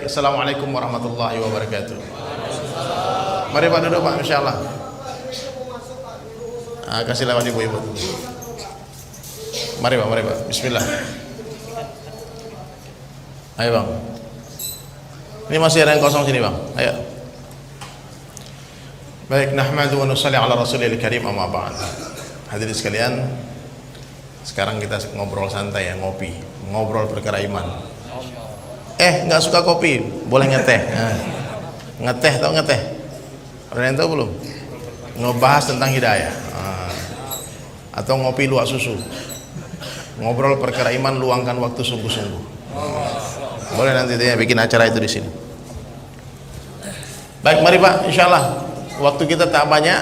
Baik, assalamualaikum warahmatullahi wabarakatuh. Mari Pak duduk Pak, insyaallah. Kasih lewat ibu-ibu. Mari Pak, bismillah. Ayo Bang. Ini masih ada yang kosong sini Bang. Ayo. Baik, nahmadu wa nusalli ala rasulil karim, amma ba'd. Hadirin sekalian, sekarang kita ngobrol santai ya, ngobrol perkara iman. Nggak suka kopi, boleh ngeteh. Ngeteh, tau ngeteh? Ada yang tahu belum? Ngebahas tentang hidayah. Atau ngopi luwak susu. Ngobrol perkara iman, luangkan waktu sungguh-sungguh. Boleh nanti dia bikin acara itu di sini. Baik, mari Pak, insyaallah. Waktu kita tak banyak,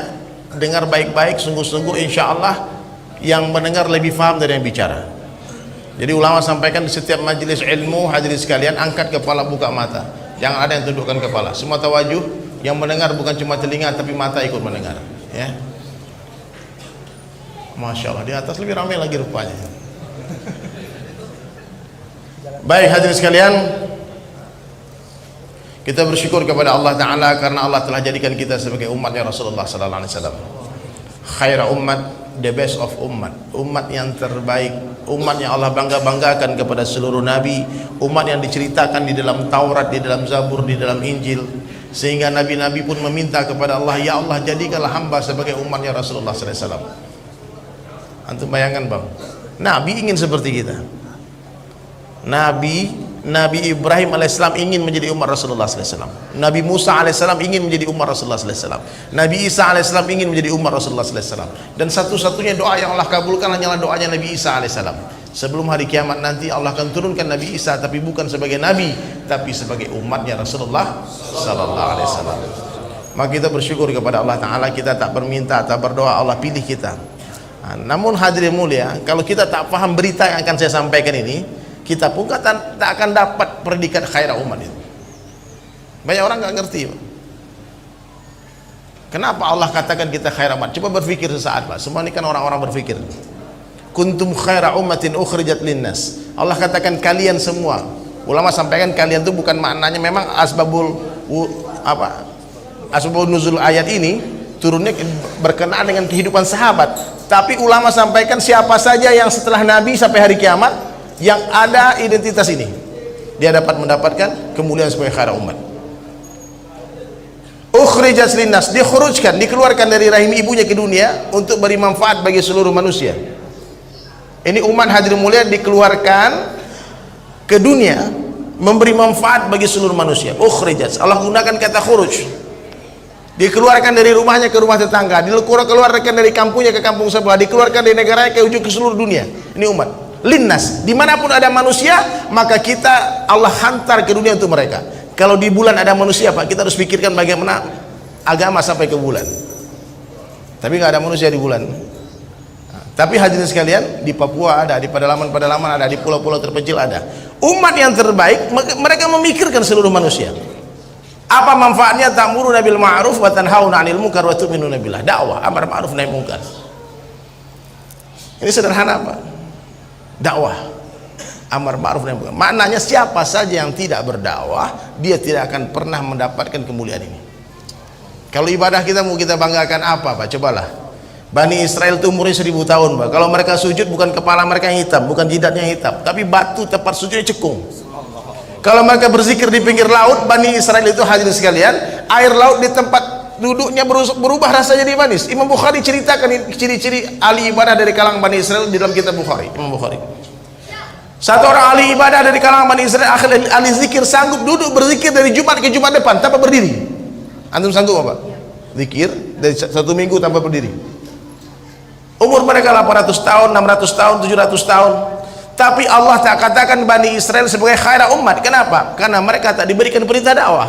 dengar baik-baik, sungguh-sungguh, insyaallah yang mendengar lebih paham dari yang bicara. Jadi ulama sampaikan di setiap majelis ilmu, hadirin sekalian, angkat kepala, buka mata. Jangan ada yang tundukkan kepala. Semua tawajuh, yang mendengar bukan cuma telinga tapi mata ikut mendengar. Ya. Masya Allah, di atas lebih ramai lagi rupanya. Baik, hadirin sekalian, kita bersyukur kepada Allah Ta'ala karena Allah telah jadikan kita sebagai umatnya Rasulullah Sallallahu Alaihi Wasallam. Khaira ummat, the best of umat, umat yang terbaik, umat yang Allah bangga-banggakan kepada seluruh nabi, umat yang diceritakan di dalam Taurat, di dalam Zabur, di dalam Injil, sehingga nabi-nabi pun meminta kepada Allah, ya Allah jadikanlah hamba sebagai umatnya Rasulullah Sallallahu Alaihi Wasallam. Antum bayangkan Bang, nabi ingin seperti kita. Nabi Ibrahim alaihissalam ingin menjadi umat Rasulullah SAW. Nabi Musa alaihissalam ingin menjadi umat Rasulullah SAW. Nabi Isa alaihissalam ingin menjadi umat Rasulullah SAW. Dan satu-satunya doa yang Allah kabulkan hanyalah doanya Nabi Isa alaihissalam. Sebelum hari kiamat nanti Allah akan turunkan Nabi Isa, tapi bukan sebagai Nabi, tapi sebagai umatnya Rasulullah Sallallahu Alaihi Wasallam. Maka kita bersyukur kepada Allah Ta'ala, kita tak berminta, tak berdoa, Allah pilih kita. Namun hadirin mulia, kalau kita tak paham berita yang akan saya sampaikan ini, kita pun tak akan dapat predikat khairah umat itu. Banyak orang nggak ngerti. Kenapa Allah katakan kita khairah umat? Coba berpikir sesaat Pak. Semua ini kan orang-orang berpikir. Kuntum khairah ummatin ukhrijat linnas. Allah katakan kalian semua. Ulama sampaikan kalian itu bukan maknanya memang asbabul nuzul ayat ini turunnya berkenaan dengan kehidupan sahabat. Tapi ulama sampaikan siapa saja yang setelah Nabi sampai hari kiamat yang ada identitas ini, dia dapat mendapatkan kemuliaan sebagai khairah umat. Ukhrijat linnas, dikhurujkan, dikeluarkan dari rahim ibunya ke dunia untuk beri manfaat bagi seluruh manusia. Ini umat hadirin mulia dikeluarkan ke dunia memberi manfaat bagi seluruh manusia. Ukhrijat, Allah gunakan kata khuruj. Dikeluarkan dari rumahnya ke rumah tetangga, dikeluarkan dari kampungnya ke kampung sebelah, dikeluarkan dari negaranya ke ujung ke seluruh dunia. Ini umat linnas, dimanapun ada manusia maka kita Allah hantar ke dunia untuk mereka. Kalau di bulan ada manusia Pak, kita harus pikirkan bagaimana agama sampai ke bulan. Tapi nggak ada manusia di bulan. Tapi hadirin sekalian, di Papua ada, di pedalaman-pedalaman ada, di pulau-pulau terpencil ada. Umat yang terbaik, mereka memikirkan seluruh manusia. Apa manfaatnya? Ta'muruna bil ma'ruf wa tanhauna 'anil munkar wa tu'minuna billah. Dakwah, amar ma'ruf nahi munkar. Ini sederhana Pak. Dakwah, amar ma'ruf nahi munkar. Maknanya siapa saja yang tidak berdakwah, dia tidak akan pernah mendapatkan kemuliaan ini. Kalau ibadah kita mau kita banggakan apa Pak? Cobalah. Bani Israel itu umurnya 1000 tahun Pak. Kalau mereka sujud bukan kepala mereka yang hitam, bukan jidatnya yang hitam, tapi batu tempat sujudnya cekung. Kalau mereka berzikir di pinggir laut, Bani Israel itu hadirin sekalian, air laut di tempat duduknya berubah rasanya jadi manis. Imam Bukhari ceritakan ciri-ciri ahli ibadah dari kalangan Bani Israel di dalam kitab Bukhari. Imam Bukhari, satu orang ahli ibadah dari kalangan Bani Israel, ahli zikir, sanggup duduk berzikir dari Jumat ke Jumat depan tanpa berdiri. Antum sanggup apa? Zikir dari satu minggu tanpa berdiri. Umur mereka 800 tahun, 600 tahun, 700 tahun. Tapi Allah tak katakan Bani Israel sebagai khairah umat. Kenapa? Karena mereka tak diberikan perintah dakwah.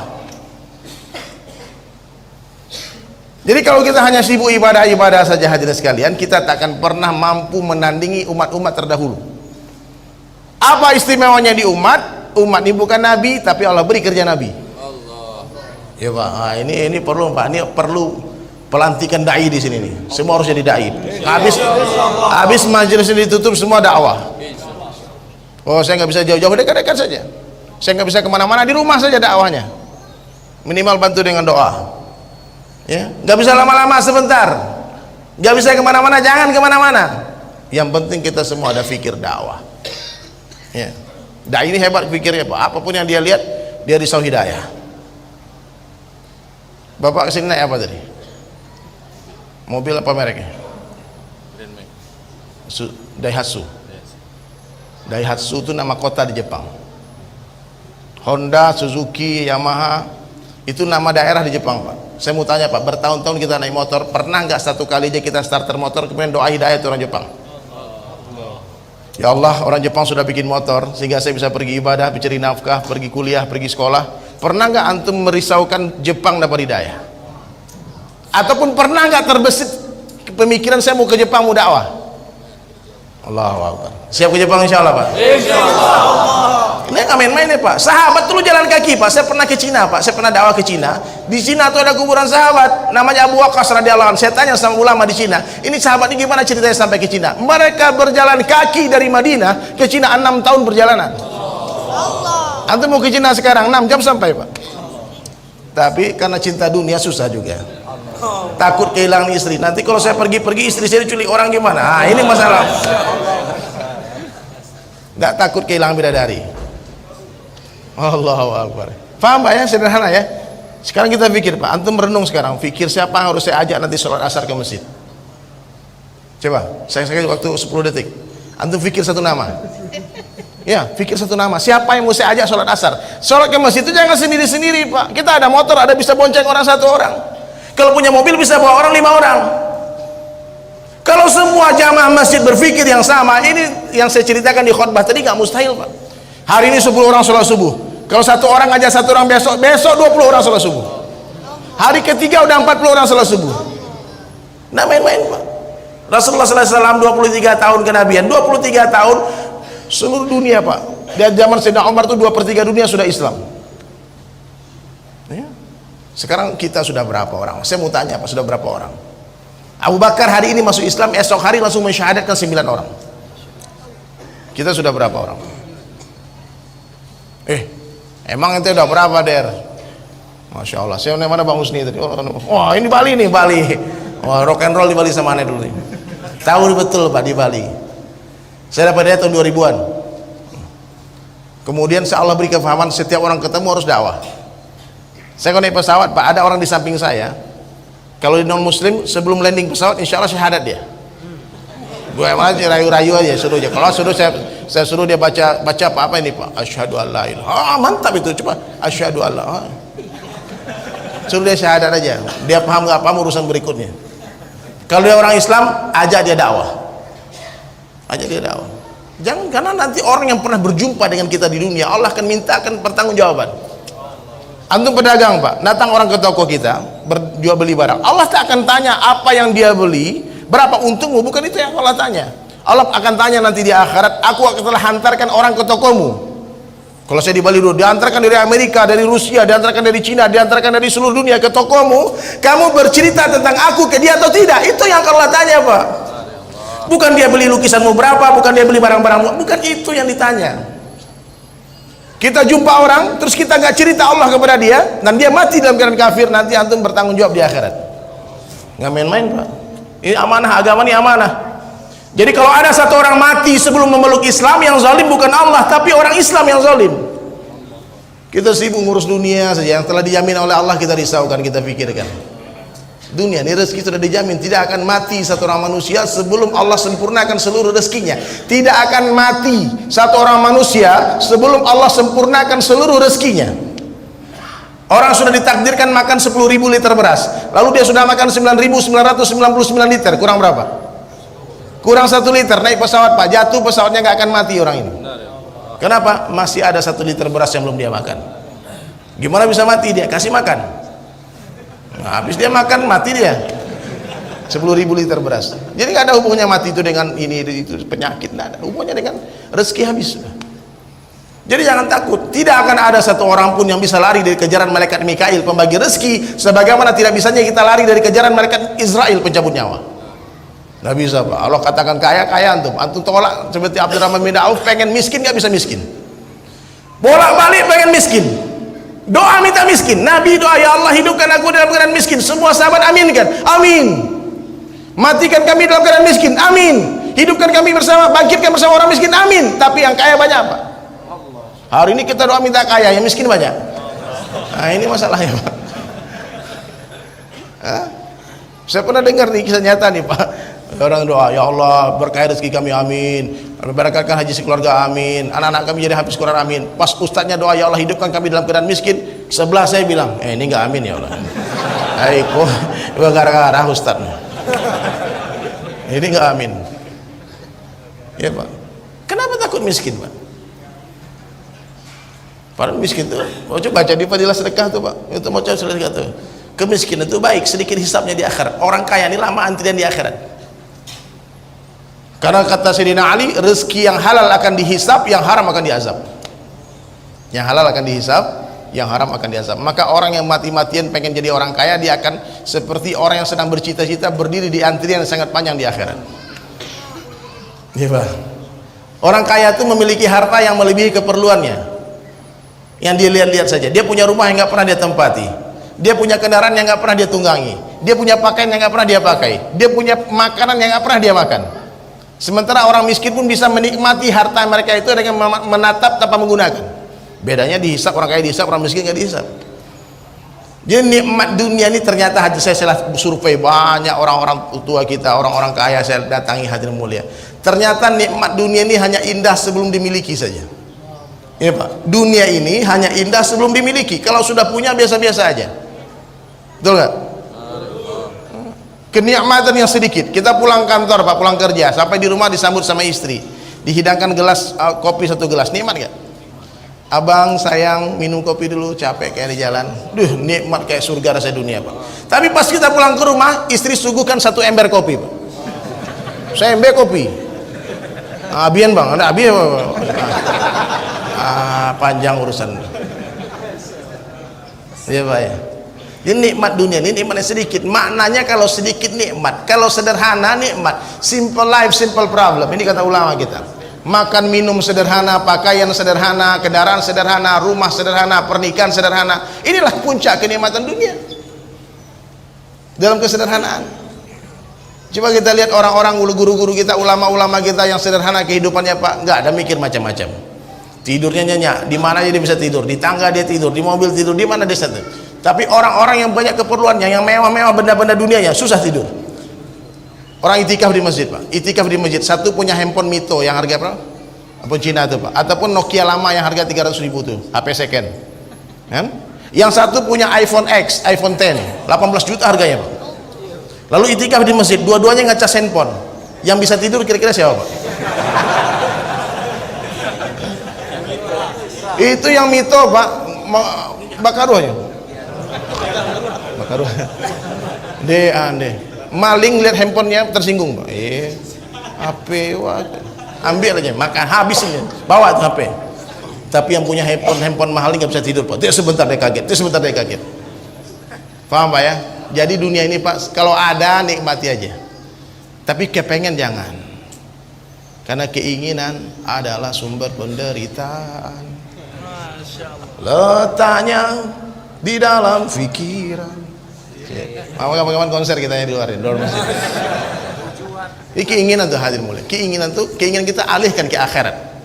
Jadi kalau kita hanya sibuk ibadah-ibadah saja hadirin sekalian, kita tak akan pernah mampu menandingi umat-umat terdahulu. Apa istimewanya di umat? Umat ini bukan nabi, tapi Allah beri kerja nabi. Ya Pak, ini perlu Pak, ini perlu pelantikan dai di sini nih. Semua harus jadi dai. Habis majelis ini ditutup semua dakwah. Oh saya nggak bisa jauh-jauh, dekat-dekat saja. saya nggak bisa kemana-mana, di rumah saja dakwahnya, minimal bantu dengan doa, ya. Nggak bisa lama-lama, sebentar. Nggak bisa kemana-mana, jangan kemana-mana. Yang penting kita semua ada fikir dakwah, ya. Dai ini hebat pikirnya Pak, apapun yang dia lihat dia risau hidayah. Bapak kesini naik apa tadi? Mobil apa mereknya? Daihatsu. Daihatsu itu nama kota di Jepang. Honda, Suzuki, Yamaha itu nama daerah di Jepang Pak. Saya mau tanya Pak, bertahun-tahun kita naik motor, pernah nggak satu kali aja kita starter motor kemudian doa hidayah itu orang Jepang? Ya Allah, orang Jepang sudah bikin motor sehingga saya bisa pergi ibadah, mencari nafkah, pergi kuliah, pergi sekolah. Pernah nggak antum merisaukan Jepang dapat hidayah? Ataupun pernah nggak terbesit pemikiran saya mau ke Jepang mau dakwah? Allahu Akbar. Siap ke Jepang insya Allah Pak? Insya Allah. Ini nggak main-main ya Pak. Sahabat dulu jalan kaki Pak. Saya pernah ke Cina Pak. Saya pernah dakwah ke Cina. Di Cina tuh ada kuburan sahabat namanya Abu Waqqas radhiyallahu anhu. Saya tanya sama ulama di Cina, ini sahabat ini gimana ceritanya sampai ke Cina? Mereka berjalan kaki dari Madinah ke Cina 6 tahun perjalanan. Allah. Antum mau ke Cina sekarang 6 jam sampai Pak. Tapi karena cinta dunia susah juga. Takut kehilangan istri. Nanti kalau saya pergi-pergi istri saya diculik orang gimana? Nah, ini masalah. Nggak takut kehilangan bidadari. Allahu Akbar. Paham Pak ya? Sederhana ya. Sekarang kita pikir Pak, antum merenung sekarang, pikir siapa yang harus saya ajak nanti sholat asar ke masjid. Coba, saya waktu 10 detik. Antum pikir satu nama. Ya, pikir satu nama. Siapa yang mau saya ajak sholat asar? Sholat ke masjid itu jangan sendiri-sendiri Pak. Kita ada motor, ada bisa bonceng orang 1 orang. Kalau punya mobil bisa bawa orang 5 orang. Kalau semua jamaah masjid berpikir yang sama, ini yang saya ceritakan di khutbah tadi nggak mustahil Pak. Hari ini 10 orang sholat subuh. Kalau 1 orang ngajak 1 orang, besok 20 orang sholat subuh. Hari ketiga udah 40 orang sholat subuh. Nggak main-main Pak. Rasulullah SAW 23 tahun kenabian, 23 tahun seluruh dunia Pak. Di zaman Sayyidina Umar tuh 2/3 dunia sudah Islam. Ya. Sekarang kita sudah berapa orang? Saya mau tanya Pak, sudah berapa orang? Abu Bakar hari ini masuk Islam, esok hari langsung mensyahadatkan 9 orang. Kita sudah berapa orang? Emang ente udah berapa Der? Masya Allah. Saya mana Bang Husni tadi? Wah ini Bali nih, Bali. Wah rock and roll di Bali sama aneh dulu nih. Tahu betul Pak di Bali. Saya dapat dia tahun 2000-an. Kemudian Allah beri kefahaman setiap orang ketemu harus dakwah. Saya kalau naik pesawat Pak, ada orang di samping saya. Kalau di non muslim sebelum landing pesawat insya Allah syahadat dia. Gue emang aja rayu-rayu aja suruh aja. Kalau suruh saya suruh dia baca apa ini Pak? Asyhadu alla ilaha. Mantap itu, coba asyhadu alla. Suruh dia syahadat aja. Dia paham nggak paham urusan berikutnya. Kalau dia orang Islam, ajak dia dakwah. Ajak dia dakwah. Jangan, karena nanti orang yang pernah berjumpa dengan kita di dunia, Allah akan mintakan pertanggungjawaban. Antum pedagang Pak, datang orang ke toko kita berjual beli barang, Allah tak akan tanya apa yang dia beli, berapa untungmu, bukan itu yang Allah tanya. Allah akan tanya nanti di akhirat, aku akan telah hantarkan orang ke tokomu. Kalau saya di Bali dulu, diantarkan dari Amerika, dari Rusia, diantarkan dari Cina, diantarkan dari seluruh dunia ke tokomu, kamu bercerita tentang aku ke dia atau tidak? Itu yang Allah tanya Pak. Bukan dia beli lukisanmu berapa, bukan dia beli barang-barangmu, bukan itu yang ditanya. Kita jumpa orang, terus kita nggak cerita Allah kepada dia, dan dia mati dalam keadaan kafir, nanti antum bertanggung jawab di akhirat. Nggak main-main Pak. Ini amanah, agama ini amanah. Jadi kalau ada satu orang mati sebelum memeluk Islam, yang zalim bukan Allah, tapi orang Islam yang zalim. Kita sibuk ngurus dunia saja, yang telah dijamin oleh Allah kita risaukan, kita pikirkan. Dunia ini rezeki sudah dijamin, tidak akan mati satu orang manusia sebelum Allah sempurnakan seluruh rezekinya. Tidak akan mati satu orang manusia sebelum Allah sempurnakan seluruh rezekinya. Orang sudah ditakdirkan makan 10.000 liter beras, lalu dia sudah makan 9.999 liter, kurang berapa? Kurang 1 liter, naik pesawat Pak, jatuh pesawatnya nggak akan mati orang ini. Kenapa? Masih ada 1 liter beras yang belum dia makan. Gimana bisa mati dia? Kasih makan. Nah, habis dia makan mati dia. 10.000 liter beras. Jadi nggak ada hubungannya mati itu dengan ini itu penyakit, nggak ada hubungannya dengan rezeki habis. Jadi jangan takut, tidak akan ada satu orang pun yang bisa lari dari kejaran malaikat Mikail pembagi rezeki, sebagaimana tidak bisanya kita lari dari kejaran malaikat Israel pencabut nyawa. Nggak bisa Pak. Allah katakan kaya antum tolak, seperti Abdurrahman bin Auf pengen miskin nggak bisa miskin. bolak-balik pengen miskin, doa minta miskin. Nabi doa, ya Allah hidupkan aku dalam keadaan miskin. Semua sahabat aminkan, amin. Matikan kami dalam keadaan miskin, amin. Hidupkan kami bersama, bangkitkan bersama orang miskin, amin. Tapi yang kaya banyak apa? Hari ini kita doa minta kaya, yang miskin banyak. Nah ini masalahnya Pak. Saya pernah dengar nih kisah nyata nih Pak. Orang doa, ya Allah berkah rezeki kami, amin. Berakatkan haji sekeluarga, amin. Anak-anak kami jadi hafiz Quran, amin. Pas ustadznya doa, ya Allah hidupkan kami dalam keadaan miskin, sebelah saya bilang, ini enggak amin ya Allah. Aiko, gara-gara ustadznya. Ini enggak amin. Ya Pak. Kenapa takut miskin Pak? Padahal miskin tuh, coba baca di Fadilah Sedekah tuh Pak. Itu mau coba sedekah tuh. Kemiskinan itu baik, sedikit hisapnya di akhirat. Orang kaya ini lama antrian di akhirat. Karena kata Sayyidina Ali, rezeki yang halal akan dihisap, yang haram akan diazab. Yang halal akan dihisap, yang haram akan diazab. Maka orang yang mati-matian pengen jadi orang kaya, dia akan seperti orang yang sedang bercita-cita berdiri di antrian yang sangat panjang di akhirat. Iya Pak. Orang kaya itu memiliki harta yang melebihi keperluannya. Yang dia lihat-lihat saja. Dia punya rumah yang nggak pernah dia tempati. Dia punya kendaraan yang nggak pernah dia tunggangi. Dia punya pakaian yang nggak pernah dia pakai. Dia punya makanan yang nggak pernah dia makan. Sementara orang miskin pun bisa menikmati harta mereka itu dengan menatap tanpa menggunakan. Bedanya dihisap, orang kaya dihisap, orang miskin nggak dihisap. Jadi nikmat dunia ini ternyata, saya survei banyak orang-orang tua kita, orang-orang kaya saya datangi hadirin mulia. Ternyata nikmat dunia ini hanya indah sebelum dimiliki saja. Ya Pak, dunia ini hanya indah sebelum dimiliki. Kalau sudah punya biasa-biasa aja. Betul nggak? Kenikmatan yang sedikit. Kita pulang kantor Pak, pulang kerja, sampai di rumah disambut sama istri, dihidangkan gelas kopi 1 gelas, nikmat nggak? Abang sayang minum kopi dulu, capek kayak di jalan. Duh, nikmat kayak surga rasa dunia Pak. Tapi pas kita pulang ke rumah, istri suguhkan 1 ember kopi Pak. Saya ember kopi. Abian Bang, ada abian. Panjang urusan. Ya Pak ya. Ini nikmat dunia ini nikmat yang sedikit. Maknanya kalau sedikit nikmat, kalau sederhana nikmat. Simple life, simple problem. Ini kata ulama kita. Makan minum sederhana, pakaian sederhana, kendaraan sederhana, rumah sederhana, pernikahan sederhana. Inilah puncak kenikmatan dunia. Dalam kesederhanaan. Coba kita lihat orang-orang guru-guru kita, ulama-ulama kita yang sederhana kehidupannya Pak, nggak ada mikir macam-macam. Tidurnya nyenyak, di mana aja dia bisa tidur, di tangga dia tidur, di mobil tidur, di mana dia tidur. Tapi orang-orang yang banyak keperluannya, yang mewah-mewah benda-benda dunianya, susah tidur. Orang itikaf di masjid Pak, itikaf di masjid, satu punya handphone Mito yang harga berapa? Apa Cina itu Pak, ataupun Nokia lama yang harga 300.000 tuh, HP second, kan? Yang satu punya iPhone X, iPhone X, 18 juta harganya Pak. Lalu itikaf di masjid, dua-duanya ngecas handphone. Yang bisa tidur kira-kira siapa Pak? Itu yang Mito Pak, Bakaruhnya. Bakaruh. Ande. Maling lihat handphonenya tersinggung Pak. HP ambil aja, makan habis aja. Bawa tuh HP. Tapi yang punya handphone mahal nggak bisa tidur Pak. Sebentar dia kaget. Paham Pak ya? Jadi dunia ini Pak, kalau ada nikmati aja. Tapi kepengen jangan. Karena keinginan adalah sumber penderitaan. Letaknya di dalam pikiran. Kapan-kapan konser kita di luar masjid. Ini keinginan tuh hadir mulai. Keinginan kita alihkan ke akhirat.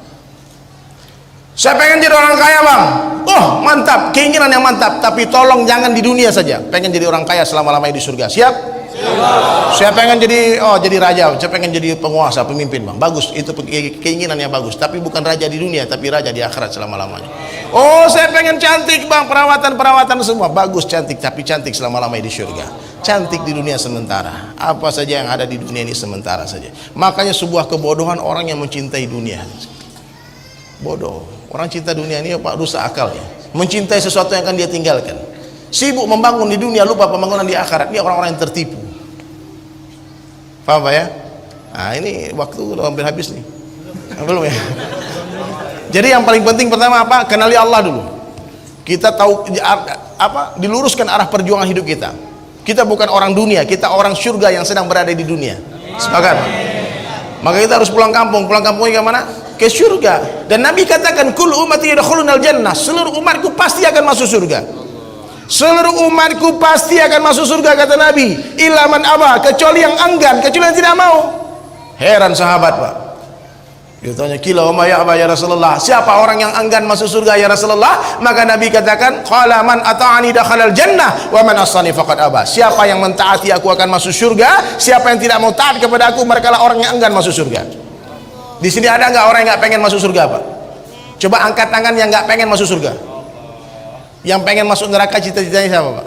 Saya pengen jadi orang kaya Bang. Oh mantap, keinginan yang mantap. Tapi tolong jangan di dunia saja. Pengen jadi orang kaya selama-lamanya di surga. Siap? Saya pengen jadi raja, saya pengen jadi penguasa, pemimpin Bang. Bagus, itu keinginan yang bagus. Tapi bukan raja di dunia, tapi raja di akhirat selama-lamanya. Oh saya pengen cantik Bang, perawatan semua bagus, cantik, tapi cantik selama-lamanya di surga. Cantik di dunia sementara. Apa saja yang ada di dunia ini sementara saja. Makanya sebuah kebodohan orang yang mencintai dunia. Bodoh. Orang cinta dunia ini Pak, rusak akalnya. Mencintai sesuatu yang akan dia tinggalkan. Sibuk membangun di dunia, lupa pembangunan di akhirat. Ini orang-orang yang tertipu. Paham Pak ya? Nah ini waktu udah hampir habis nih. Belum ya? Jadi yang paling penting pertama apa? Kenali Allah dulu. Kita tahu apa? Diluruskan arah perjuangan hidup kita. Kita bukan orang dunia, kita orang surga yang sedang berada di dunia. Sepakat? Maka kita harus pulang kampung. Pulang kampungnya ke mana? ke surga. Dan Nabi katakan, kul ummati yadkhulunal jannah, seluruh umatku pasti akan masuk surga. Seluruh umatku pasti akan masuk surga, kata Nabi, illa man aba, kecuali yang enggan, kecuali yang tidak mau. Heran sahabat, Pak. Dia tanya, kila wa ma ya aba ya Rasulullah, siapa orang yang enggan masuk surga ya Rasulullah? Maka Nabi katakan, qala man ata'ani dakhalal jannah wa man asani faqad aba. Siapa yang mentaati aku akan masuk surga, siapa yang tidak mau taat kepada aku, merekalah orang yang enggan masuk surga. Di sini ada nggak orang yang nggak pengen masuk surga, Pak? Coba angkat tangan yang nggak pengen masuk surga. Yang pengen masuk neraka cita-citanya siapa, Pak?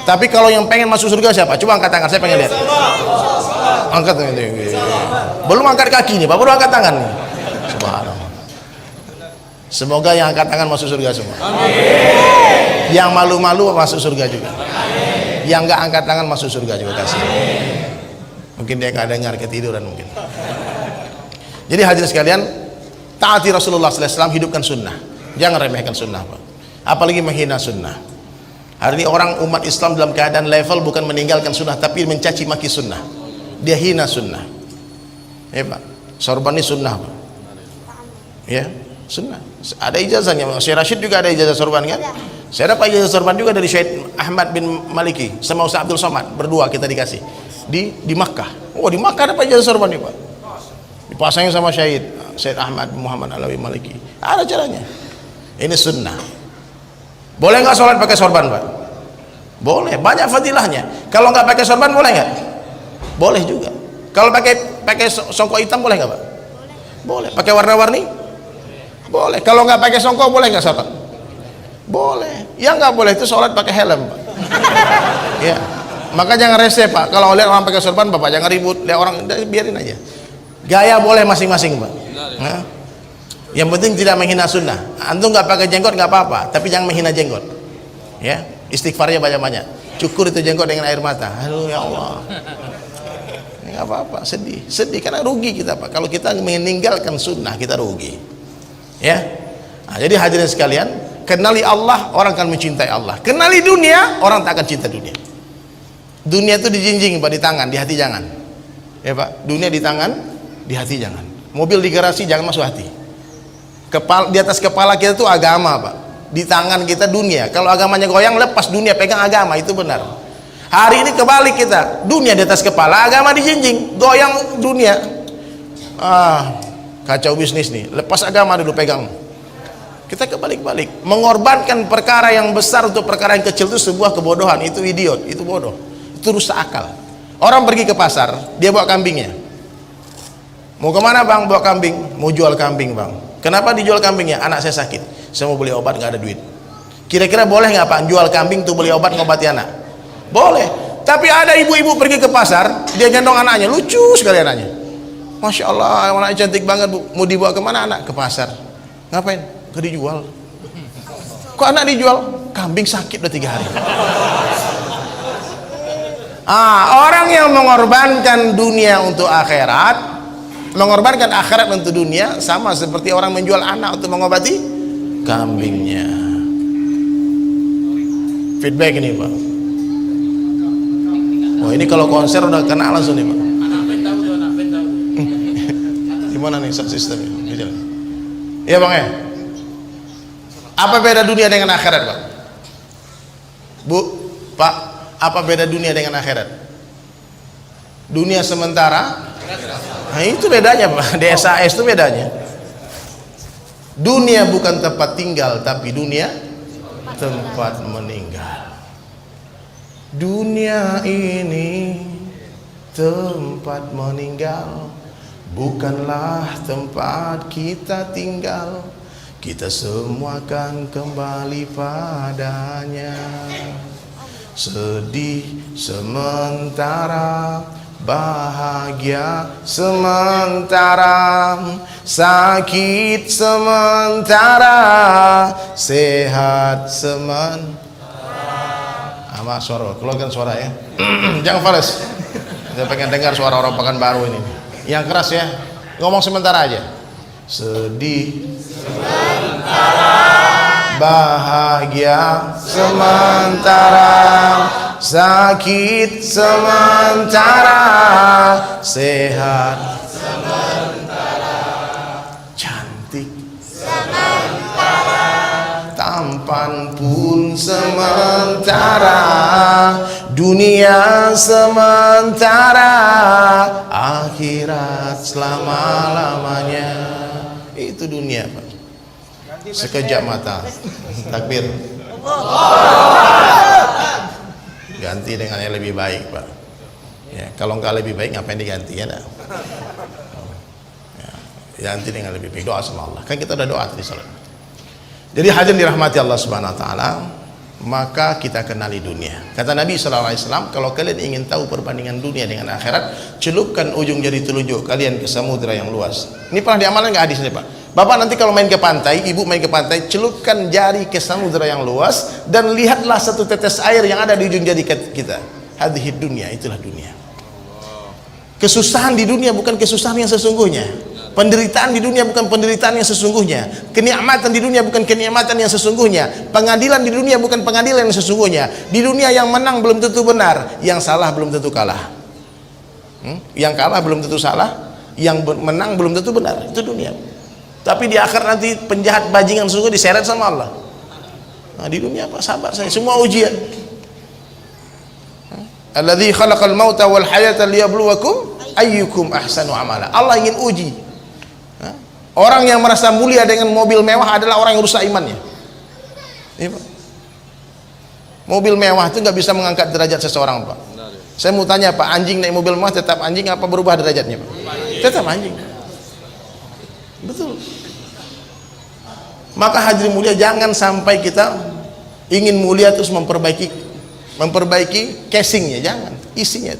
Tapi kalau yang pengen masuk surga siapa? Coba angkat tangan, saya pengen lihat. Angkat tangan. Belum angkat kaki nih, Pak, baru angkat tangan nih. Subhanallah. Semoga yang angkat tangan masuk surga semua. Amin. Yang malu-malu masuk surga juga. Amin. Yang nggak angkat tangan masuk surga juga, kasih. Mungkin dia nggak dengar, ketiduran mungkin. Jadi hadirin sekalian, taati Rasulullah SAW, hidupkan sunnah. Jangan remehkan sunnah, Pak. Apalagi menghina sunnah. Hari ini orang umat Islam dalam keadaan level bukan meninggalkan sunnah, tapi mencaci maki sunnah. Dia hina sunnah. Ya, Pak. Sorban ini sunnah, Pak. Ya, sunnah. Ada ijazahnya. Syekh Rashid juga ada ijazah sorban, kan? Saya dapat ijazah sorban juga dari Syekh Ahmad bin Maliki sama Ustaz Abdul Somad. Berdua kita dikasih di Makkah. Oh, di Makkah dapat ijazah sorban nih, Pak. Dipasangin sama Syekh Ahmad bin Muhammad Alawi Maliki. Ada caranya. Ini sunnah. Boleh nggak sholat pakai sorban, Pak? Boleh, banyak fadilahnya. Kalau nggak pakai sorban boleh nggak? Boleh juga. Kalau pakai songkok hitam boleh nggak, Pak? Boleh. Pakai warna-warni? Boleh. Kalau nggak pakai songkok boleh nggak sholat? Boleh. Yang nggak boleh itu sholat pakai helm, Pak. Ya. Maka jangan rese, Pak. Kalau lihat orang pakai sorban, Bapak jangan ribut. Lihat orang, biarin aja. Gaya boleh masing-masing, Pak. Nah. Yang penting tidak menghina sunnah. Antum nggak pakai jenggot nggak apa-apa, tapi jangan menghina jenggot. Ya, istighfarnya banyak-banyak. Cukur itu jenggot dengan air mata. Halo ya Allah. Ini nggak apa-apa, sedih karena rugi kita, Pak. Kalau kita meninggalkan sunnah kita rugi. Ya. Nah, jadi hadirin sekalian, kenali Allah, orang akan mencintai Allah. Kenali dunia, orang tak akan cinta dunia. Dunia itu dijinjing, Pak, di tangan, di hati jangan. Ya, Pak. Dunia di tangan, di hati jangan. Mobil di garasi jangan masuk hati. Di atas kepala kita itu agama, Pak. Di tangan kita dunia. Kalau agamanya goyang, lepas dunia, pegang agama, itu benar. Hari ini kebalik kita, dunia di atas kepala, agama dijinjing, goyang dunia. Kacau bisnis nih, lepas agama dulu pegang. Kita kebalik-balik, mengorbankan perkara yang besar untuk perkara yang kecil itu sebuah kebodohan. Itu idiot, itu bodoh, itu rusak akal. Orang pergi ke pasar, dia bawa kambingnya. Mau kemana, Bang? Bawa kambing. Mau jual kambing, Bang. Kenapa dijual kambingnya? Anak saya sakit, saya mau beli obat, nggak ada duit. Kira-kira boleh nggak, Pak, jual kambing tuh beli obat ngobati anak? Boleh. Tapi ada ibu-ibu pergi ke pasar, dia gendong anaknya, lucu sekali anaknya. Masya Allah, anaknya cantik banget, Bu. Mau dibawa kemana anak? Ke pasar. Ngapain? Ke dijual. Kok anak dijual? Kambing sakit udah 3 hari. Orang yang mengorbankan dunia untuk akhirat, mengorbankan akhirat untuk dunia, sama seperti orang menjual anak untuk mengobati kambingnya. Feedback ini, Pak. Oh, ini kalau konser udah kena langsung nih, Pak. Gimana nih sistemnya? Iya, Bang, ya. Apa beda dunia dengan akhirat, Pak? Bu, Pak, apa beda dunia dengan akhirat? Dunia sementara. Nah, itu bedanya, Pak. DSAS itu bedanya. Dunia bukan tempat tinggal, tapi dunia tempat meninggal. Dunia ini tempat meninggal, bukanlah tempat kita tinggal. Kita semua akan kembali padanya. Sedih sementara, bahagia sementara, sakit sementara, sehat sementara. Suara, keluarkan suara ya. Jangan fals. Saya pengen dengar suara orang Pekanbaru ini. Yang keras ya. Ngomong sementara aja. Sedih sementara, bahagia sementara, sakit sementara, sehat sementara. kapan pun sementara, dunia sementara, akhirat selama-lamanya. Itu dunia, Pak. Sekejap mata. Takbir. Ganti dengan yang lebih baik, Pak. Ya, kalau enggak lebih baik ngapain diganti, ya enggak? Ganti dengan lebih baik, doa sama Allah. Kan kita udah doa tadi salat. Jadi hadirin dirahmati Allah Subhanahu wa taala, maka kita kenali dunia. Kata Nabi sallallahu alaihi wasallam, kalau kalian ingin tahu perbandingan dunia dengan akhirat, celupkan ujung jari telunjuk kalian ke samudra yang luas. Ini pernah diamalkan enggak hadisnya, Pak? Bapak nanti kalau main ke pantai, ibu main ke pantai, celupkan jari ke samudra yang luas dan lihatlah satu tetes air yang ada di ujung jari kita. Hadhihi dunia, itulah dunia. Kesusahan di dunia bukan kesusahan yang sesungguhnya. Penderitaan di dunia bukan penderitaan yang sesungguhnya. Kenikmatan di dunia bukan kenikmatan yang sesungguhnya. Pengadilan di dunia bukan pengadilan yang sesungguhnya. Di dunia yang menang belum tentu benar, yang salah belum tentu kalah. Yang kalah belum tentu salah, yang menang belum tentu benar. Itu dunia. Tapi di akhir nanti penjahat bajingan sungguh diseret sama Allah. Nah, di dunia apa? Sabar saya, semua ujian. Alladzi khalaqal mauta wal hayata liyabluwakum ayyukum ahsanu amala. Allah ingin uji. Orang yang merasa mulia dengan mobil mewah adalah orang yang rusak imannya. Iya, Pak. Mobil mewah itu nggak bisa mengangkat derajat seseorang, Pak. Saya mau tanya, Pak, anjing naik mobil mewah tetap anjing apa berubah derajatnya, Pak? Tetap anjing. Betul. Maka hadirin mulia, jangan sampai kita ingin mulia terus memperbaiki casingnya, jangan, isinya,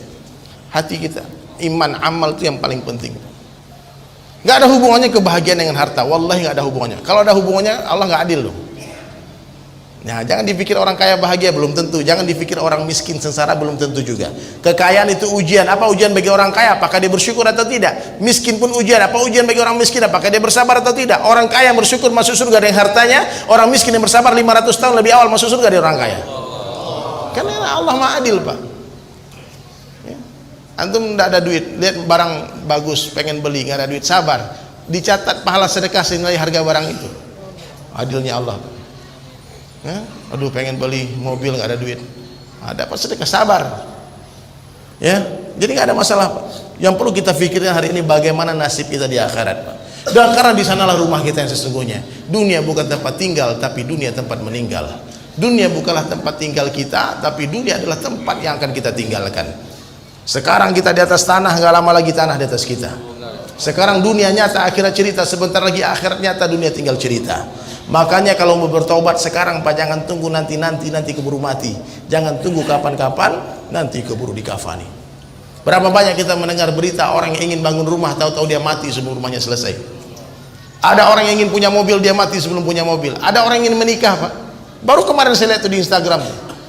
hati kita, iman, amal itu yang paling penting. Nggak ada hubungannya kebahagiaan dengan harta, wallahi nggak ada hubungannya. Kalau ada hubungannya, Allah nggak adil loh. Nah, jangan dipikir orang kaya bahagia, belum tentu. Jangan dipikir orang miskin sengsara, belum tentu juga. Kekayaan itu ujian. Apa ujian bagi orang kaya? Apakah dia bersyukur atau tidak? Miskin pun ujian. Apa ujian bagi orang miskin? Apakah dia bersabar atau tidak? Orang kaya yang bersyukur masuk surga dengan hartanya. Orang miskin yang bersabar 500 tahun lebih awal masuk surga dari orang kaya. Karena Allah Maha Adil, Pak. Ya. Antum tidak ada duit, lihat barang bagus, pengen beli, nggak ada duit, sabar. Dicatat pahala sedekah senilai harga barang itu. Adilnya Allah, Pak. Ya, aduh pengen beli mobil nggak ada duit, dapat sedekah, sabar, ya. Jadi nggak ada masalah, Pak. Yang perlu kita pikirkan hari ini bagaimana nasib kita di akhirat, Pak. Dan karena di sanalah rumah kita yang sesungguhnya. Dunia bukan tempat tinggal, tapi dunia tempat meninggal. Dunia bukanlah tempat tinggal kita, tapi dunia adalah tempat yang akan kita tinggalkan. Sekarang kita di atas tanah, nggak lama lagi tanah di atas kita. Sekarang dunia nyata, akhirat cerita. Sebentar lagi akhirat nyata, dunia tinggal cerita. Makanya kalau mau bertobat sekarang, Pak, jangan tunggu nanti keburu mati. Jangan tunggu kapan-kapan, nanti keburu dikafani. Berapa banyak kita mendengar berita orang yang ingin bangun rumah, tahu-tahu dia mati sebelum rumahnya selesai. Ada orang yang ingin punya mobil, dia mati sebelum punya mobil. Ada orang yang ingin menikah, Pak. Baru kemarin saya lihat itu di Instagram,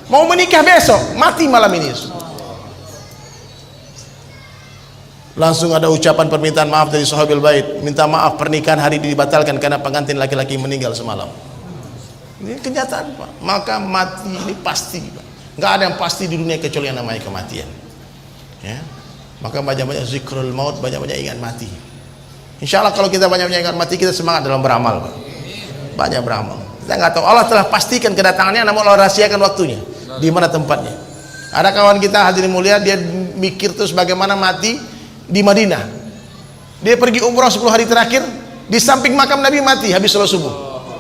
mau menikah besok, mati malam ini. Langsung ada ucapan permintaan maaf dari sahabil bait, minta maaf pernikahan hari ini dibatalkan karena pengantin laki-laki meninggal semalam. Ini kenyataan, Pak. Maka mati ini pasti, Pak. Nggak ada yang pasti di dunia kecuali yang namanya kematian, ya. Maka banyak-banyak zikrul maut, banyak-banyak ingat mati. Insya Allah kalau kita banyak-banyak ingat mati, kita semangat dalam beramal, Pak. Banyak beramal. Kita nggak tahu, Allah telah pastikan kedatangannya, namun Allah rahasiakan waktunya, di mana tempatnya. Ada kawan kita hadirin mulia, dia mikir terus bagaimana mati di Madinah. Dia pergi umrah 10 hari terakhir, di samping makam Nabi mati habis sholat subuh,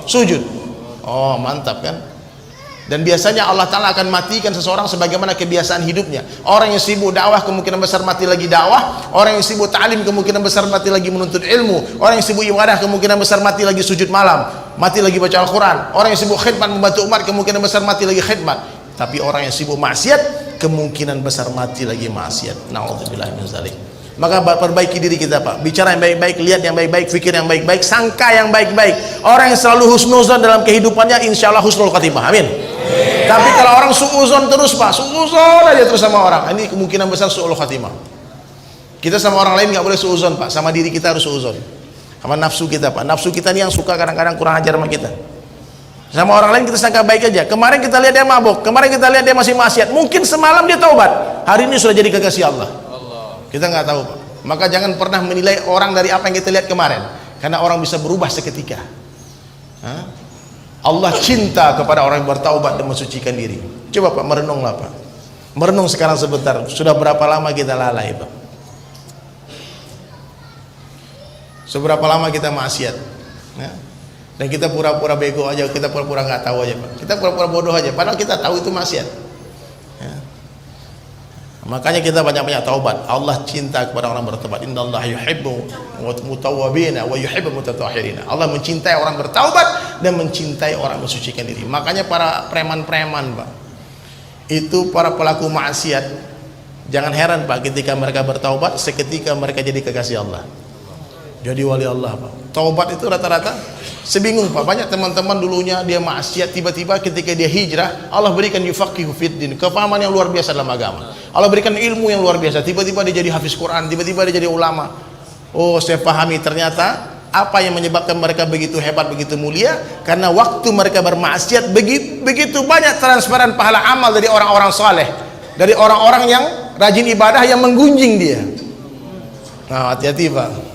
sujud. Oh, mantap kan? Dan biasanya Allah Ta'ala akan matikan seseorang sebagaimana kebiasaan hidupnya. Orang yang sibuk dakwah kemungkinan besar mati lagi dakwah. Orang yang sibuk ta'lim kemungkinan besar mati lagi menuntut ilmu. Orang yang sibuk ibadah kemungkinan besar mati lagi sujud malam, mati lagi baca Al-Quran. Orang yang sibuk khidmat membantu umat kemungkinan besar mati lagi khidmat. Tapi orang yang sibuk maksiat kemungkinan besar mati lagi maksiat. Na'udzubillah min dzalik. Maka perbaiki diri kita, Pak. Bicara yang baik-baik, lihat yang baik-baik, fikir yang baik-baik, sangka yang baik-baik. Orang yang selalu husnuzon dalam kehidupannya, insya Allah husnul khatimah. Amin. Tapi kalau orang suuzon terus, Pak, suuzon aja terus sama orang, ini kemungkinan besar suul khatimah. Kita sama orang lain nggak boleh suuzon, Pak. Sama diri kita harus suuzon. Sama nafsu kita, Pak. Nafsu kita ini yang suka kadang-kadang kurang ajar sama kita. Sama orang lain kita sangka baik aja. Kemarin kita lihat dia mabuk, kemarin kita lihat dia masih maksiat. Mungkin semalam dia taubat, hari ini sudah jadi kekasih Allah. Kita nggak tahu, Pak. Maka jangan pernah menilai orang dari apa yang kita lihat kemarin, karena orang bisa berubah seketika. Allah cinta kepada orang yang bertaubat dan mensucikan diri. Coba Pak, merenunglah Pak. Merenung sekarang sebentar. Sudah berapa lama kita lalai Pak? Seberapa lama kita maksiat? Ya? Dan kita pura-pura bego aja, kita pura-pura nggak tahu aja Pak. Kita pura-pura bodoh aja, padahal kita tahu itu maksiat. Ya. Makanya kita banyak-banyak taubat. Allah cinta kepada orang bertaubat. Innallaha yuhibbu mutawwabina wa yuhibbu mutatahhirina. Allah mencintai orang bertaubat dan mencintai orang mensucikan diri. Makanya para preman-preman Pak, itu para pelaku maksiat, jangan heran Pak ketika mereka bertaubat, seketika mereka jadi kekasih Allah. Jadi wali Allah Pak. Taubat itu rata-rata sebingung Pak. Banyak teman-teman dulunya dia maksiat, tiba-tiba ketika dia hijrah, Allah berikan yufaqihu fiddin, kefahaman yang luar biasa dalam agama. Allah berikan ilmu yang luar biasa. Tiba-tiba dia jadi hafiz Quran, tiba-tiba dia jadi ulama. Oh, saya pahami ternyata apa yang menyebabkan mereka begitu hebat, begitu mulia, karena waktu mereka bermaksiat begitu banyak transferan pahala amal dari orang-orang saleh, dari orang-orang yang rajin ibadah yang menggunjing dia. Nah, hati-hati Pak.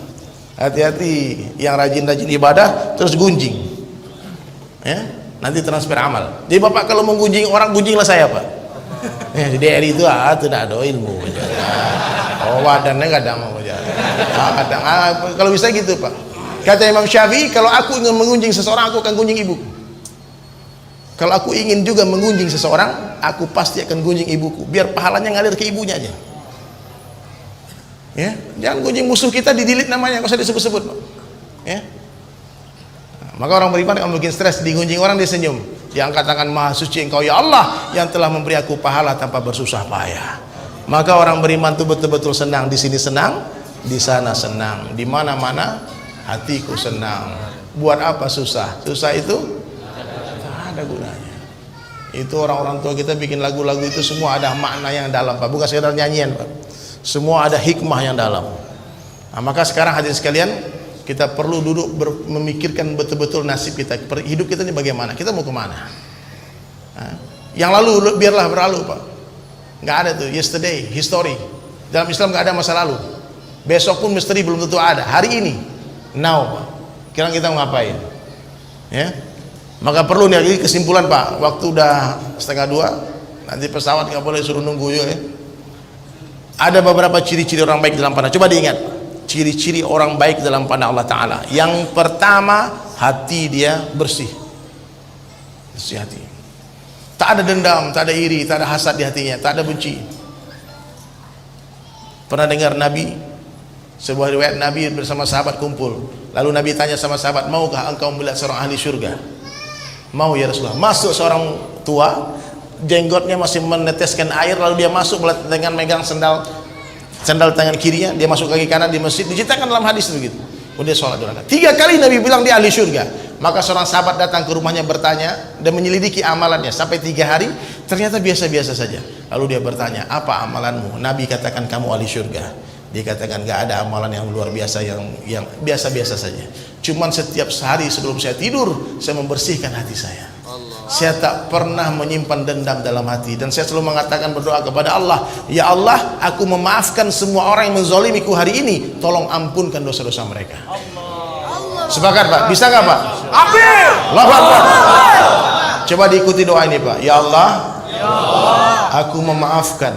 Hati-hati yang rajin-rajin ibadah terus gunjing, ya, nanti transfer amal. Jadi Bapak kalau menggunjing orang, gunjinglah saya Pak. Ya, di daerah itu tidak ada ilmu. Oh, wadannya nggak ada mau kalau bisa gitu Pak. Kata Imam Syafi'i, kalau aku ingin mengunjing seseorang, aku akan gunjing ibuku. Kalau aku ingin juga mengunjing seseorang, aku pasti akan gunjing ibuku, biar pahalanya ngalir ke ibunya aja. Ya, jangan gunjing musuh kita, didilit namanya, nggak usah disebut-sebut. Ya. Nah, maka orang beriman kalau mungkin stres digunjing orang, dia senyum, diangkat tangan, maha suci Engkau ya Allah yang telah memberi aku pahala tanpa bersusah payah. Maka orang beriman itu betul-betul senang, di sini senang, di sana senang, di mana-mana hatiku senang. Buat apa susah? Susah itu tak ada gunanya. Itu orang-orang tua kita bikin lagu-lagu itu semua ada makna yang dalam Pak, bukan sekedar nyanyian Pak. Semua ada hikmah yang dalam. Nah, maka sekarang hadirin sekalian, kita perlu duduk memikirkan betul-betul nasib kita, hidup kita ini bagaimana, kita mau kemana. Nah, yang lalu biarlah berlalu Pak. Nggak ada tuh yesterday, history. Dalam Islam nggak ada masa lalu. Besok pun misteri belum tentu ada. Hari ini, now Pak. Kira kita mau ngapain? Ya. Maka perlu nih lagi kesimpulan Pak. Waktu udah 1:30, nanti pesawat nggak boleh suruh nunggu juga ya. Ada beberapa ciri-ciri orang baik dalam pandang. Coba diingat, ciri-ciri orang baik dalam pandang Allah Ta'ala. Yang pertama, hati dia bersih. Bersih hati. Tak ada dendam, tak ada iri, tak ada hasad di hatinya, tak ada benci. Pernah dengar Nabi, sebuah riwayat Nabi bersama sahabat kumpul. Lalu Nabi tanya sama sahabat, maukah engkau melihat seorang ahli surga? Mau ya Rasulullah. Masuk seorang tua, jenggotnya masih meneteskan air, lalu dia masuk dengan megang sendal tangan kirinya, dia masuk kaki kanan di masjid. Diceritakan dalam hadis begitu. Kemudian sholat 2 rakaat. 3 kali Nabi bilang dia ahli surga. Maka seorang sahabat datang ke rumahnya bertanya dan menyelidiki amalannya sampai 3 hari, ternyata biasa-biasa saja. Lalu dia bertanya, apa amalanmu? Nabi katakan kamu ahli surga. Dia katakan gak ada amalan yang luar biasa, yang biasa-biasa saja. Cuman setiap hari sebelum saya tidur, saya membersihkan hati saya. Saya tak pernah menyimpan dendam dalam hati, dan saya selalu mengatakan, berdoa kepada Allah, ya Allah, aku memaafkan semua orang yang menzalimiku hari ini, tolong ampunkan dosa-dosa mereka. Sepakat Pak? Bisa gak Pak? Amin. Allahu Akbar. Coba diikuti doa ini Pak. Ya Allah, aku memaafkan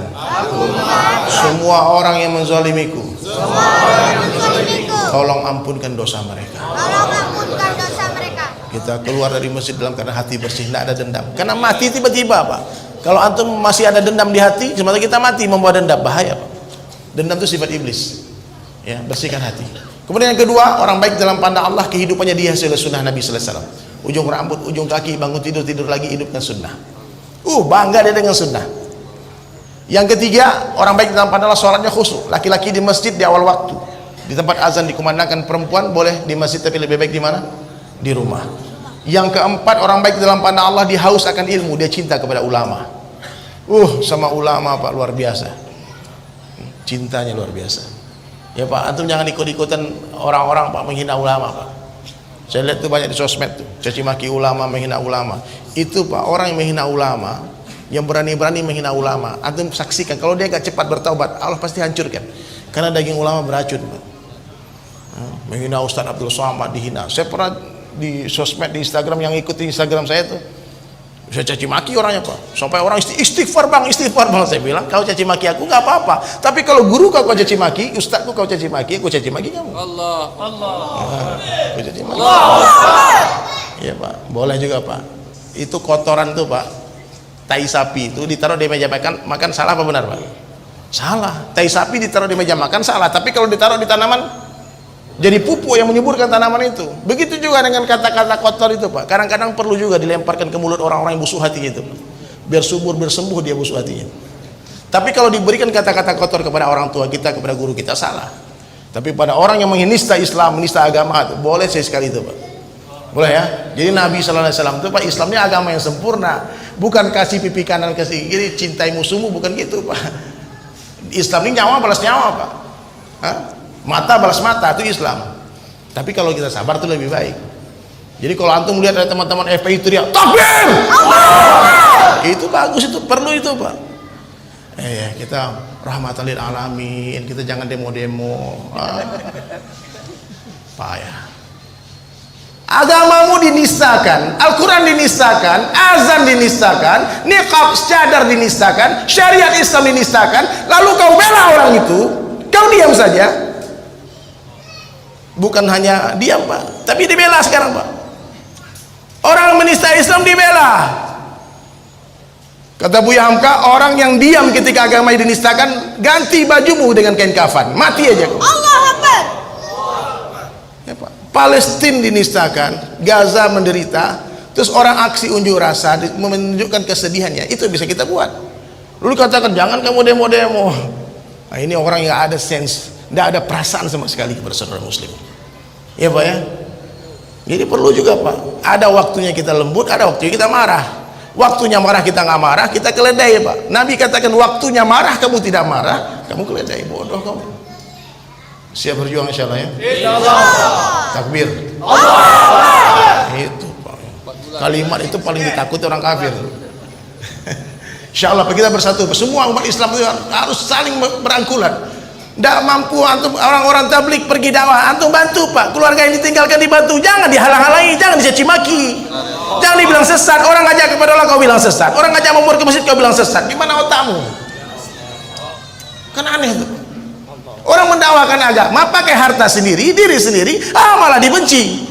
semua orang yang menzalimiku, tolong ampunkan dosa mereka. Kita keluar dari masjid dalam keadaan hati bersih, tidak ada dendam. Karena mati tiba-tiba Pak. Kalau antum masih ada dendam di hati, sementara kita mati membawa dendam, bahaya Pak. Dendam itu sifat iblis. Ya, bersihkan hati. Kemudian yang kedua, orang baik dalam pandang Allah, kehidupannya dihiasi oleh sunnah Nabi sallallahu alaihi wasallam. Ujung rambut, ujung kaki, bangun tidur lagi, hidupkan sunnah. Bangga dia dengan sunnah. Yang ketiga, orang baik dalam pandang Allah, sholatnya khusyuk. Laki-laki di masjid di awal waktu. Di tempat azan dikumandangkan, perempuan boleh di masjid tapi lebih baik di mana? Di rumah. Yang keempat, orang baik dalam pandang Allah, dia haus akan ilmu, dia cinta kepada ulama. Sama ulama Pak, luar biasa. Cintanya luar biasa. Ya Pak, antum jangan ikut-ikutan orang-orang Pak menghina ulama Pak. Saya lihat tuh banyak di sosmed tuh, caci maki ulama, menghina ulama. Itu Pak, orang yang menghina ulama, yang berani-berani menghina ulama, antum saksikan kalau dia gak cepat bertaubat, Allah pasti hancurkan. Karena daging ulama beracun Pak. Menghina Ustaz Abdul Somad, dihina. Saya pernah di sosmed, di Instagram, yang ikuti Instagram saya tuh, saya caci maki orangnya Pak, sampai orang istighfar bang. Saya bilang, kau caci maki aku nggak apa-apa, tapi kalau guru kau caci maki, ustadku kau caci maki, aku caci maki kamu. Allah. Aku caci maki. Iya Pak, boleh juga Pak. Itu kotoran tuh Pak, tai sapi itu ditaruh di meja makan salah apa benar Pak? Salah. Tai sapi ditaruh di meja makan salah, tapi kalau ditaruh di tanaman jadi pupuk yang menyuburkan tanaman itu. Begitu juga dengan kata-kata kotor itu Pak, kadang-kadang perlu juga dilemparkan ke mulut orang-orang yang busuk hati itu, biar subur, biar sembuh dia busuk hatinya. Tapi kalau diberikan kata-kata kotor kepada orang tua kita, kepada guru kita, salah. Tapi pada orang yang menista Islam, menista agama itu, boleh sekali itu Pak, boleh ya. Jadi Nabi SAW itu Pak, Islamnya agama yang sempurna, bukan kasih pipi kanan kasih kiri, cintai musuhmu, bukan gitu Pak. Islam ini nyawa balas nyawa Pak. Hah? Mata balas mata, itu Islam. Tapi kalau kita sabar itu lebih baik. Jadi kalau antum melihat ada teman-teman FPI teriak takbir, itu bagus, itu perlu itu Pak. Kita rahmatan lil alamin, kita jangan demo-demo. Payah. Agamamu dinistakan, Al-Quran dinistakan, azan dinistakan, niqab, cadar dinistakan, syariat Islam dinistakan, lalu kau bela orang itu, kau diam saja. Bukan hanya diam Pak, tapi dibela sekarang Pak. Orang menista Islam dibela. Kata Buya Hamka, orang yang diam ketika agama dinistakan, ganti bajumu dengan kain kafan, mati aja kau. Allah Akbar. Ya Pak, Palestina dinistakan, Gaza menderita, terus orang aksi unjuk rasa menunjukkan kesedihannya, itu bisa kita buat. Lalu katakan jangan kamu demo-demo. Nah, ini orang yang ada sense, tidak ada perasaan sama sekali kepada saudara muslim. Ya Pak ya. Jadi perlu juga Pak, ada waktunya kita lembut, ada waktunya kita marah. Waktunya marah kita nggak marah, kita keledai Pak. Nabi katakan waktunya marah kamu tidak marah, kamu keledai, bodoh kamu. Siap berjuang insyaallah ya. Insyaallah. Takbir. Allah. Itu Pak. Kalimat itu paling ditakuti orang kafir. Insyaallah kita bersatu. Semua umat Islam itu harus saling berangkulan. Tidak mampu antum, orang-orang tablik pergi dakwah, antum bantu Pak. Keluarga yang ditinggalkan dibantu, jangan dihalang-halangi, jangan dicaci maki, jangan dibilang sesat. Orang ngajak kepada Allah kau bilang sesat, orang ngajak memur ke masjid kau bilang sesat. Gimana otakmu? Kan aneh tuh. Orang mendakwakan agama pakai harta sendiri, diri sendiri, malah dibenci.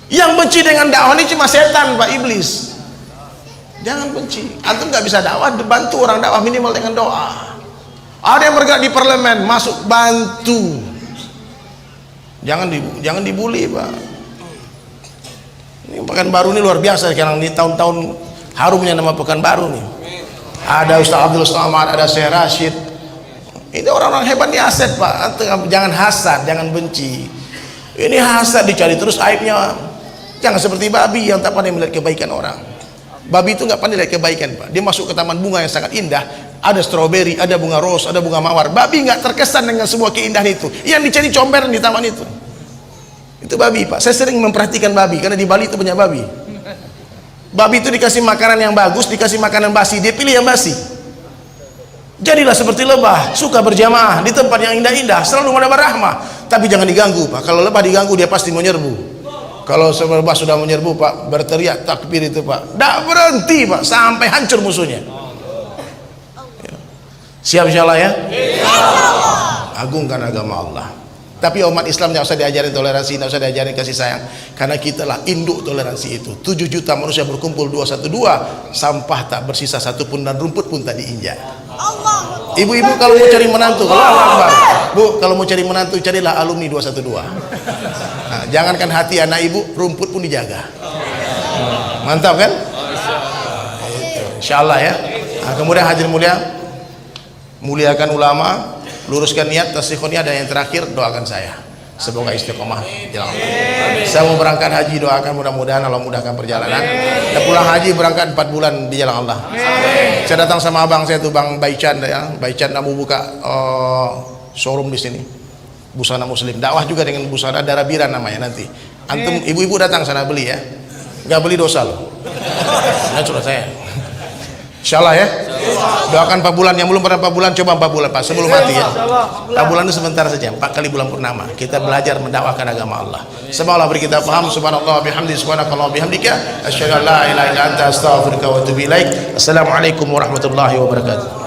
Yang benci dengan dakwah ini cuma setan Pak, iblis. Jangan benci. Antum nggak bisa dakwah, bantu orang dakwah minimal dengan doa. Ada yang bergerak di parlemen, masuk bantu. Jangan dibully Pak. Ini Pekanbaru ini luar biasa sekarang, ini tahun-tahun harumnya nama Pekanbaru nih. Ada Ustaz Abdul Somad, ada Syekh Rashid. Ini orang-orang hebat di aset Pak. Jangan hasad, jangan benci. Ini hasad dicari terus aibnya. Jangan seperti babi yang tak pandai melihat kebaikan orang. Babi itu nggak pandai lihat kebaikan Pak. Dia masuk ke taman bunga yang sangat indah, ada stroberi, ada bunga ros, ada bunga mawar. Babi nggak terkesan dengan semua keindahan itu. Yang dicari comberan di taman itu. Itu babi Pak. Saya sering memperhatikan babi karena di Bali itu banyak babi. Babi itu dikasih makanan yang bagus, dikasih makanan basi, dia pilih yang basi. Jadilah seperti lebah, suka berjamaah di tempat yang indah-indah, selalu ada rahmah. Tapi jangan diganggu Pak. Kalau lebah diganggu dia pasti menyerbu. Kalau lebah sudah menyerbu Pak, berteriak takbir itu Pak, tidak berhenti Pak sampai hancur musuhnya. Siap insyaallah ya. Agungkan agama Allah. Tapi umat Islam tidak usah diajarin toleransi, tidak usah diajarin kasih sayang, karena kita lah induk toleransi itu. 7 juta manusia berkumpul 212, sampah tak bersisa satupun dan rumput pun tak diinjak. Ibu-ibu kalau mau cari menantu, kalau mau cari menantu carilah alumni 212. Nah, jangankan hati anak ibu, rumput pun dijaga. Mantap kan? Insyaallah ya. Nah, kemudian hadirin mulia, muliakan ulama, luruskan niat, tasdiqun niat, dan yang terakhir doakan saya. Semoga istiqomah jalan Allah. Saya mau berangkat haji, doakan mudah-mudahan Allah mudahkan perjalanan. Dan pulang haji berangkat 4 bulan di jalan Allah. Saya datang sama abang saya tuh Bang Baichan ya. Baichan mau buka showroom di sini. Busana muslim. Dakwah juga dengan busana darah biran namanya nanti. Antum ibu-ibu datang sana beli ya. Enggak beli dosa loh. Nah, sudah saya. Insyaallah ya. Doakan 4 bulan, yang belum pernah 4 bulan coba 4 bulan Pak sebelum mati ya. 4 bulan itu sebentar saja, 4 kali bulan purnama kita belajar mendakwahkan agama Allah. Semoga Allah beri kita paham. Subhanallah bihamdi, subhanakallah bihamdika, asyhadu an la ilaha illa anta, astaghfiruka wa atubu ilaik. Assalamualaikum warahmatullahi wabarakatuh.